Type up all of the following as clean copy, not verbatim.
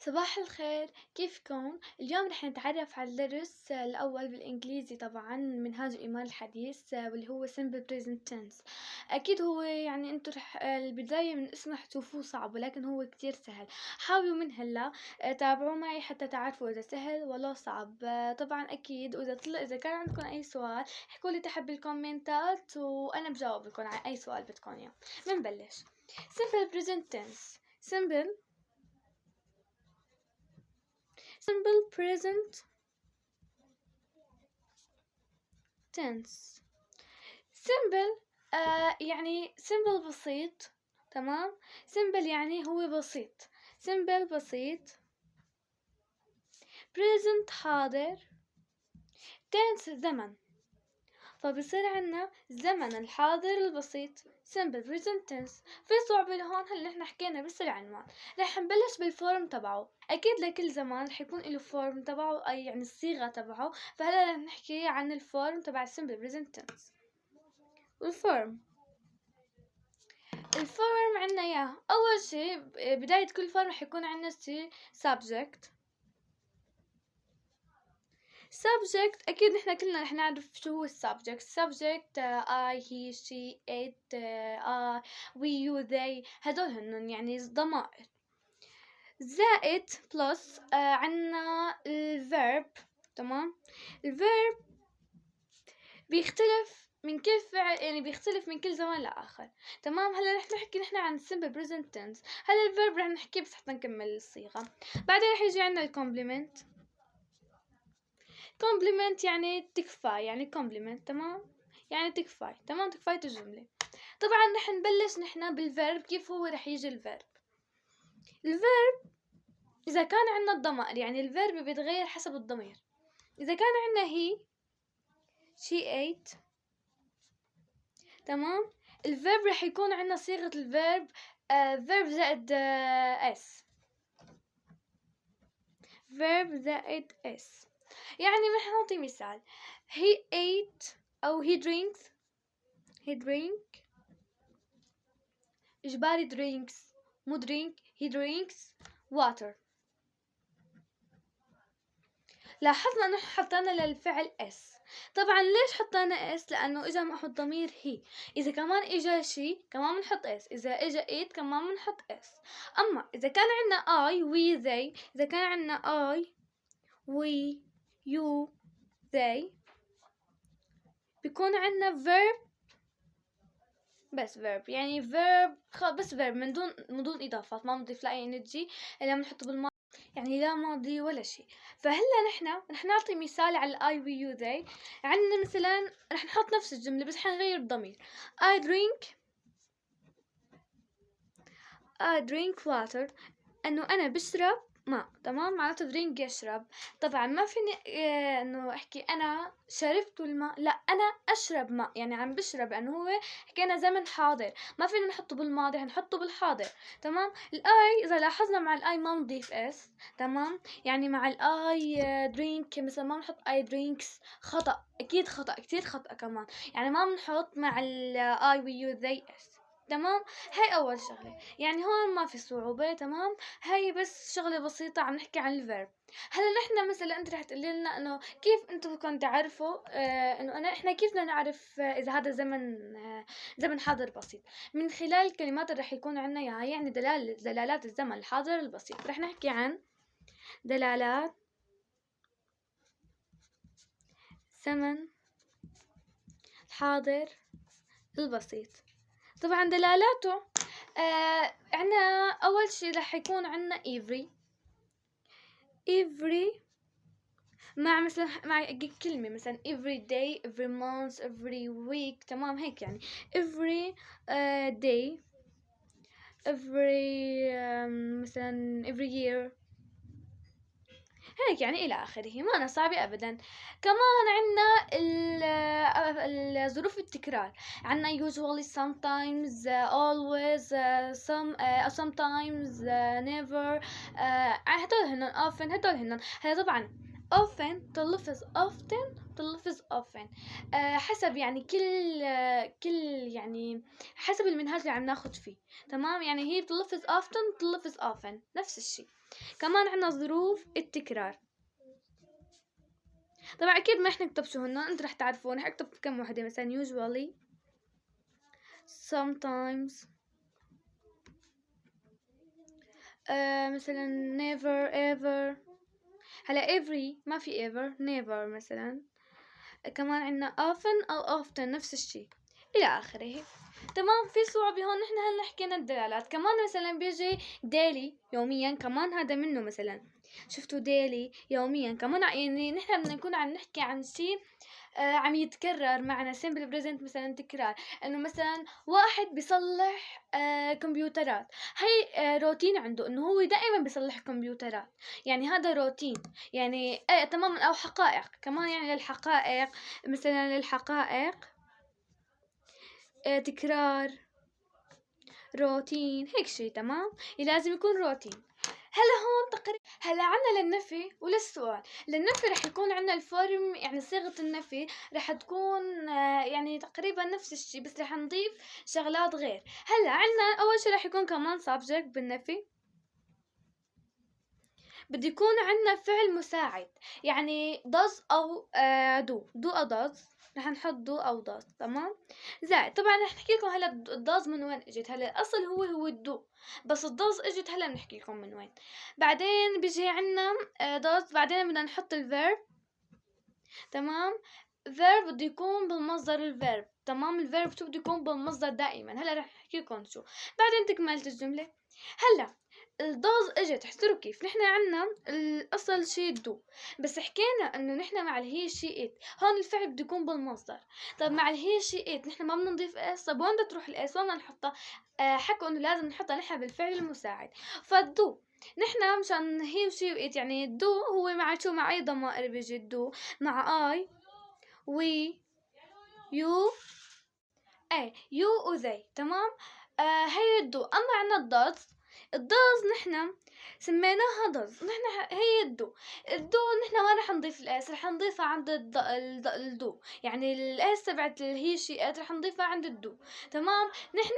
صباح الخير، كيفكم؟ اليوم رح نتعرف على الدرس الأول بالإنجليزي طبعا منهاج الإيمان الحديث واللي هو simple present tense. أكيد هو يعني انتو رح البداية من اسمه رح تشوفوه صعب ولكن هو كتير سهل. حاولوا من هلا تابعوا معي حتى تعرفوا إذا سهل ولا صعب. طبعا أكيد إذا كان عندكم أي سؤال احكولي تحت بالكومنتات وأنا بجاوب لكم على أي سؤال بدكم إياه. بنبلش. simple present tense. simple present tense. simple يعني simple بسيط. تمام. simple يعني هو بسيط. simple بسيط. present حاضر. tense زمن. فبصير عنا الزمن الحاضر البسيط simple present tense. في صعوبة لهون هلا نحن حكينا بس العنوان. رح نبلش بالفورم تبعه. اكيد لكل زمان رح يكون له فورم تبعه اي يعني الصيغة تبعه. فهلا رح نحكي عن الفورم تبع simple present tense. الفورم عنا اياه. اول شي بداية كل فورم رح يكون عنا شي subject. اكيد نحنا كلنا رح نعرف شو هو subject. I, he, she, it, we, you, they. هدول هن يعني ضمائر. زائد plus عنا الverb. تمام. الverb بيختلف من كل فعل يعني بيختلف من كل زمان لآخر. تمام. هلا رح نحكي نحن عن simple present tense. هلا الفيرب رح نحكيه بس حتى نكمل الصيغة. بعدين رح يجي عنا الكومبلمنت. كومبلمنت يعني تكفى يعني كومبلمنت. تمام. يعني تكفى. تمام. تكفاية الجملة. طبعا رح نبلش نحن بالفيرب. كيف هو رح يجي الفيرب؟ إذا كان عنا الضمائر يعني الفيرب بيتغير حسب الضمير. إذا كان عنا he, she, ate. تمام. الفيرب رح يكون عنا صيغة الفيرب verb زائد s. verb زائد s. يعني رح نعطي مثال. he ate أو he drink. إجباري drinks مو drink. he drinks water. لاحظنا انه حطينا للفعل اس. طبعا ليش حطينا اس؟ لانه اجا معه الضمير هي. اذا كمان اجا شي كمان بنحط اس. اذا اجا ايت كمان بنحط اس. اما اذا كان عنا I we they. اذا كان عنا I we you they بيكون عنا verb بس verb يعني verb بس verb من دون اضافات. ما بنضيف لا اي energy الا بنحطه بالماضي يعني لا ماضي ولا شيء. فهلا نحن رح نعطي مثال على I we you they. عندنا مثلا رح نحط نفس الجملة بس حنغير الضمير. I drink water. انه انا بشرب ماء. تمام. معناته drink يشرب. طبعا ما فيني انه احكي انا شربت الماء. لا انا اشرب ماء يعني عم بشرب لانه هو حكينا زمن حاضر. ما فينا نحطه بالماضي هنحطه بالحاضر. تمام. الاي اذا لاحظنا مع الاي ما نضيف اس. تمام. يعني مع الاي drink مثلا ما بنحط I drinks. خطأ. اكيد خطأ. كتير خطأ كمان. يعني ما بنحط مع الاي we you they اس. تمام. هاي اول شغلة. يعني هون ما في صعوبة. تمام. هاي بس شغلة بسيطة عم نحكي عن الفيرب. هلا نحن مثلا انت رح تقولي لنا انه كيف انتم بدكم تعرفوا انه احنا كيف بدنا نعرف اذا هذا زمن حاضر بسيط؟ من خلال الكلمات اللي رح يكون عنا اياها يعني دلالات الزمن الحاضر البسيط. رح نحكي عن دلالات زمن الحاضر البسيط. طبعا دلالاته عنا اول شي رح يكون عنا every مع مثلا مع كلمة مثلا every day every month every week. تمام. هيك يعني every day every مثلا every year. هيك يعني إلى آخره. ما أنا صعبة أبدا. كمان عنا ظروف التكرار. عنا usually sometimes always sometimes never. هدول هن often. هدول هن. هلا طبعا often تلفظ often حسب يعني كل يعني حسب المنهاج اللي عم ناخد فيه. تمام. يعني هي بتلفظ often نفس الشيء. كمان عنا ظروف التكرار. طبعا اكيد ما رح نكتب شو هن، انت رح تعرفون. رح اكتب كم وحدة، مثلا usually، sometimes، مثلا never ever. هلا every ما في ever، never مثلا. كمان عنا often أو often نفس الشي إلى آخره. تمام. في صعوبة هون. نحن هلا حكينا الدلالات. كمان مثلا بيجي daily يوميا، كمان هذا منه مثلا. شفتوا daily يوميا كمان، يعني نحن بدنا نكون عم نحكي عن شي عم يتكرر معنا simple present مثلا تكرار. انه مثلا واحد بيصلح كمبيوترات، هي روتين عنده انه هو دائما بيصلح كمبيوترات، يعني هذا روتين. يعني تماما. او حقائق كمان، يعني للحقائق مثلا، للحقائق تكرار، روتين، هيك شي. تمام. لازم يكون روتين. هلا هون تقريبا. هلا عنا للنفي وللسؤال. للنفي رح يكون عنا الفورم، يعني صيغة النفي رح تكون يعني تقريبا نفس الشي، بس رح نضيف شغلات غير. هلا عنا اول شي رح يكون كمان subject بالنفي. بده يكون عنا فعل مساعد، يعني does او do او does. رح نحط do او does. تمام. زائد طبعا رح نحكي لكم هلا الداز من وين اجت. هلا الاصل هو الدو، بس الداز اجت هلا بنحكي لكم من وين. بعدين بيجي عنا داز. بعدين بدنا نحط الفيرب. تمام. فيرب بده يكون بالمصدر الفيرب. تمام. الفيرب شو بده يكون بالمصدر دائما. هلا رح احكي لكم شو. بعدين تكملت الجمله. هلا الدوز اجت. احسروا كيف نحن عنا الاصل شي دو، بس حكينا انه نحن مع الهي شي ات. هون الفعل بده يكون بالمصدر. طب مع الهي شي ات نحن ما بدنا نضيف اس. طب وين بدها تروح الاس؟ وين بدنا نحطها؟ حكوا انه لازم نحطها نحن بالفعل المساعد. فالدو نحن مشان هي وشي وات، يعني الدو هو مع شو؟ مع اي ضمائر بيجي الدو؟ مع اي، وي، يو، ايه يو وذي. تمام. هي الدو. اما عنا الداز. الداز نحن سميناها داز. نحن هي الدو. الدو نحن ما رح نضيف الاس، رح نضيفها عند الدو. يعني الاس تبعت هي شيئات رح نضيفها عند الدو. تمام. نحن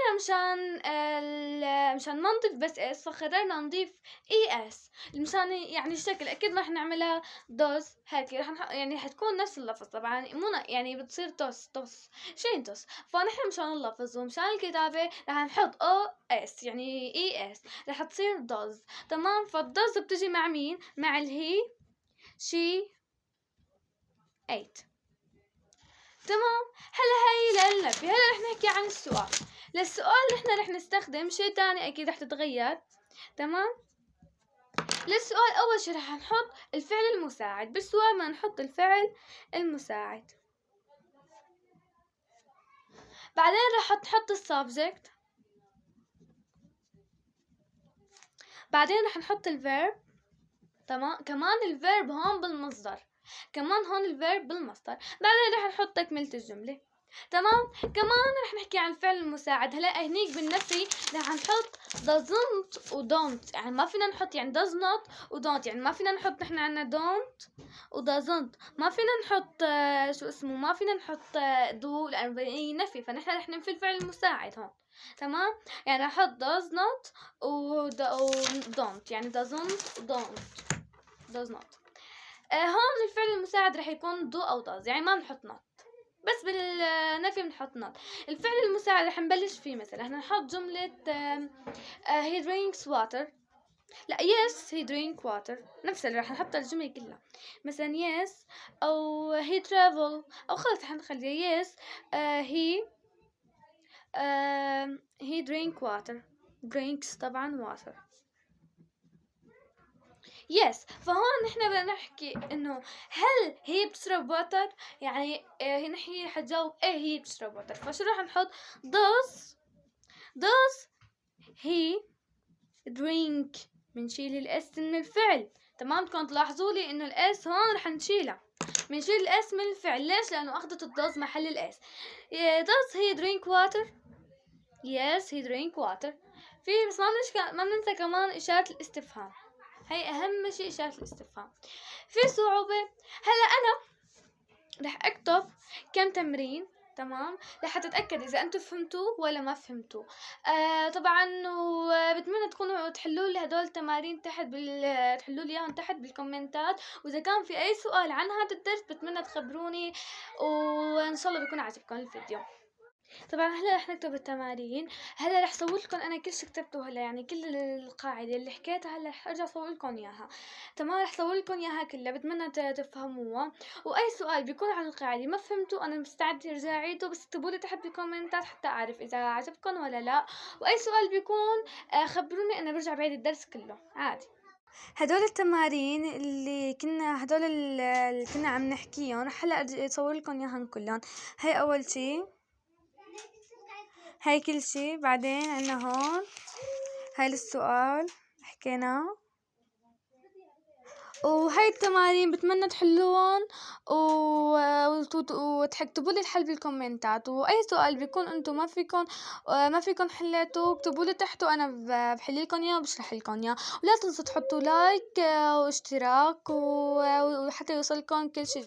مشان ما نضيف بس اس، فقررنا نضيف اي اس مشان يعني الشكل. اكيد ما رح نعملها دوز هيك. يعني حتكون نفس اللفظ طبعا، مو يعني بتصير توس شين توس. فنحن مشان اللفظ ومشان الكتابة رح نحط او اس، يعني اي اس، رح تصير دوز. تمام. فالدوز بتجي مع مين؟ مع الهي، شي، ايت. تمام. هلا هاي للنفي. هلا رح نحكي عن السؤال. للسؤال نحن رح نستخدم شيء تاني اكيد رح تتغير. تمام. للسؤال اول شي رح نحط الفعل المساعد. بالسؤال ما نحط الفعل المساعد. بعدين رح نحط السبجكت. بعدين رح نحط الفيرب. تمام. كمان الفيرب هون بالمصدر. كمان هون الفيرب بالمصدر. بعدين رح نحط تكملة الجملة. تمام. كمان رح نحكي عن الفعل المساعد. هلا هنيك بالنفي رح نحط doesn't و don't. يعني ما فينا نحط يعني does not و don't. يعني ما فينا نحط نحن عنا don't و doesn't. ما فينا نحط شو اسمه، ما فينا نحط do لأنه نفي. فنحن رح ننفي الفعل المساعد هون. تمام. يعني رح احط does not و don't. يعني doesn't و don't does not. هون الفعل المساعد رح يكون do أو does، يعني ما بنحط not. بس بالنفي بنحط not. الفعل المساعد رح نبلش فيه. مثلا احنا نحط جملة he drinks water. لا yes he drink water. نفس اللي رح نحط الجملة كلها. مثلا yes أو he travel، أو خلص رح نخليها yes he drink water. drinks طبعا water. يس. فهون نحن بدنا نحكي انه هل هي بتشرب واتر؟ يعني نحن حتجاوب ايه هي بتشرب واتر. فشو راح نحط؟ does he drink. بنشيل الاس من الفعل. تمام. بدكم تلاحظوا لي انه الاس هون رح نشيلها. بنشيل الاس من الفعل. ليش؟ لانه اخذت الدوز محل الاس. does he drink water؟ yes he drink water. في بس ما ننسى كمان اشارة الاستفهام. هي اهم شيء اشارة الاستفهام. في صعوبة. هلا انا رح اكتب كم تمرين. تمام، لحتى أتأكد إذا أنتم فهمتوا ولا ما فهمتوا. طبعًا وباتمنى تكونوا تحلوا لي هدول التمارين تحت تحلوا لي إياهم تحت بالكومنتات، وإذا كان في أي سؤال عن هذا الدرس باتمنى تخبروني، وإن شاء الله بيكون عجبكم الفيديو. طبعًا هلأ رح نكتب التمارين. هلأ رح صور لكم أنا كل شي كتبته هلأ، يعني كل القاعدة اللي حكيتها هلأ رح أرجع صور لكم إياها. تمام، رح صور لكم إياها كلها، بتمنى تفهموها. وأي سؤال بيكون عن القاعدة ما فهمتوا أنا مستعدة أرجع أعيده، بس اكتبوا لي تحت بالكومنتات حتى أعرف إذا عجبكم ولا لأ. وأي سؤال بيكون خبروني أنا برجع بعيد الدرس كله عادي. هدول التمارين اللي كنا هدول اللي كنا عم نحكيهم رح هلأ أصور لكم إياهم كلهم. هاي أول شي، هاي كل شي. بعدين عنا هون هاي السؤال حكيناه، وهاي التمارين بتمنى تحلوهم وتكتبوا لي الحل بالكومنتات. واي سؤال بيكون انتم ما فيكم حليتوا اكتبوا لي تحت، وانا بحل لكم اياه وبشرح لكم اياه. ولا تنسوا تحطوا لايك واشتراك وحتى يوصلكم كل شي.